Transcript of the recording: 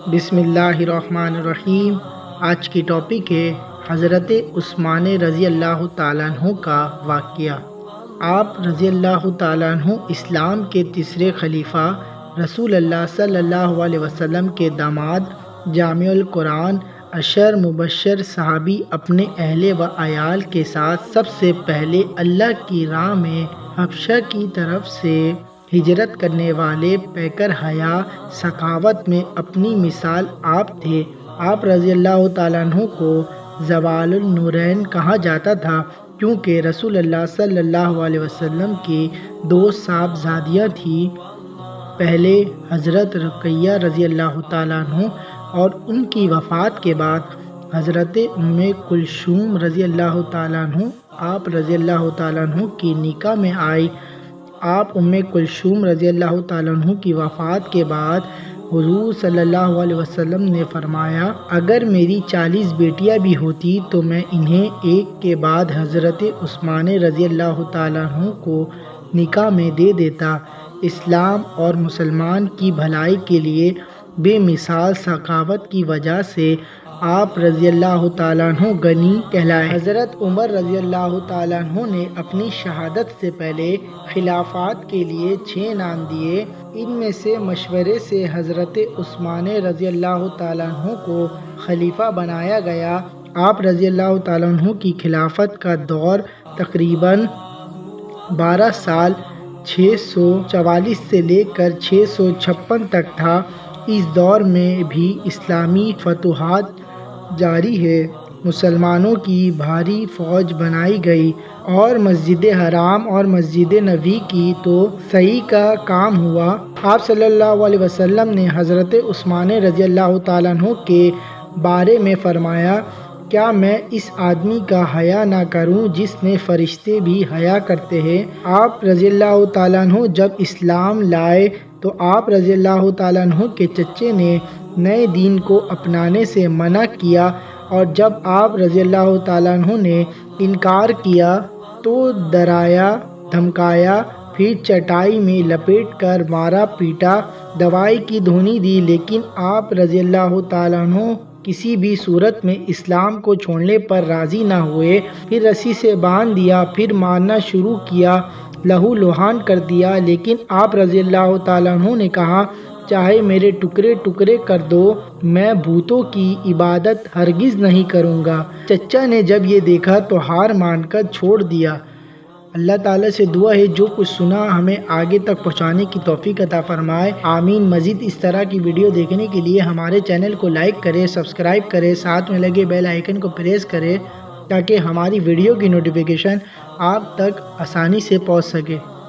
بسم اللہ الرحمن الرحیم۔ آج کی ٹاپک ہے حضرت عثمان رضی اللہ تعالیٰ عنہ کا واقعہ۔ آپ رضی اللہ تعالیٰ عنہ اسلام کے تیسرے خلیفہ، رسول اللہ صلی اللہ علیہ وسلم کے داماد، جامع القرآن، عشر مبشر صحابی، اپنے اہل و عیال کے ساتھ سب سے پہلے اللہ کی راہ میں حبشہ کی طرف سے ہجرت کرنے والے پیکر حیا سخاوت میں اپنی مثال آپ تھے۔ آپ رضی اللہ تعالیٰ عنہ کو زوال النورین کہا جاتا تھا کیونکہ رسول اللہ صلی اللہ علیہ وسلم کی دو صاحبزادیاں تھیں، پہلے حضرت رقیہ رضی اللہ تعالیٰ عنہ اور ان کی وفات کے بعد حضرت ام کلثوم رضی اللہ تعالیٰ عنہ آپ رضی اللہ تعالیٰ عنہ کی نکاح میں آئی۔ آپ ام کلثوم رضی اللہ تعالیٰ عنہ کی وفات کے بعد حضور صلی اللہ علیہ وسلم نے فرمایا، اگر میری 40 بیٹیاں بھی ہوتی تو میں انہیں ایک کے بعد حضرت عثمان رضی اللہ تعالیٰ عنہ کو نکاح میں دے دیتا۔ اسلام اور مسلمان کی بھلائی کے لیے بے مثال سخاوت کی وجہ سے آپ رضی اللہ تعالیٰ عنہ غنی کہلائے۔ حضرت عمر رضی اللہ تعالیٰ عنہ نے اپنی شہادت سے پہلے خلافت کے لیے 6 نام دیے۔ ان میں سے مشورے سے حضرت عثمان رضی اللہ تعالیٰ عنہ کو خلیفہ بنایا گیا۔ آپ رضی اللہ تعالیٰ عنہ کی خلافت کا دور تقریباً 12 سال 644 سے لے کر 656 تک تھا۔ اس دور میں بھی اسلامی فتوحات جاری ہے، مسلمانوں کی بھاری فوج بنائی گئی اور مسجد حرام اور مسجد نبوی کی توسیع کا کام ہوا۔ آپ صلی اللہ علیہ وسلم نے حضرت عثمان رضی اللہ تعالیٰ عنہ کے بارے میں فرمایا، کیا میں اس آدمی کا حیا نہ کروں جس میں فرشتے بھی حیا کرتے ہیں؟ آپ رضی اللہ تعالیٰ عنہ جب اسلام لائے تو آپ رضی اللہ تعالیٰ عنہ کے چچے نے نئے دین کو اپنانے سے منع کیا، اور جب آپ رضی اللہ تعالیٰ عنہ نے انکار کیا تو ڈرایا دھمکایا، پھر چٹائی میں لپیٹ کر مارا پیٹا، دوائی کی دھونی دی، لیکن آپ رضی اللہ تعالیٰ عنہ کسی بھی صورت میں اسلام کو چھوڑنے پر راضی نہ ہوئے۔ پھر رسی سے باندھ دیا، پھر مارنا شروع کیا، لہو لہان کر دیا، لیکن آپ رضی اللہ تعالیٰ عنہ نے کہا، چاہے میرے ٹکڑے ٹکڑے کر دو، میں بتوں کی عبادت ہرگز نہیں کروں گا۔ چچا نے جب یہ دیکھا تو ہار مان کر چھوڑ دیا۔ اللہ تعالیٰ سے دعا ہے جو کچھ سنا ہمیں آگے تک پہنچانے کی توفیق عطا فرمائے، آمین۔ مزید اس طرح کی ویڈیو دیکھنے کے لیے ہمارے چینل کو لائک کریں، سبسکرائب کریں، ساتھ میں لگے بیل آئیکن کو پریس کریں تاکہ ہماری ویڈیو کی نوٹیفیکیشن آپ تک آسانی سے پہنچ سکے۔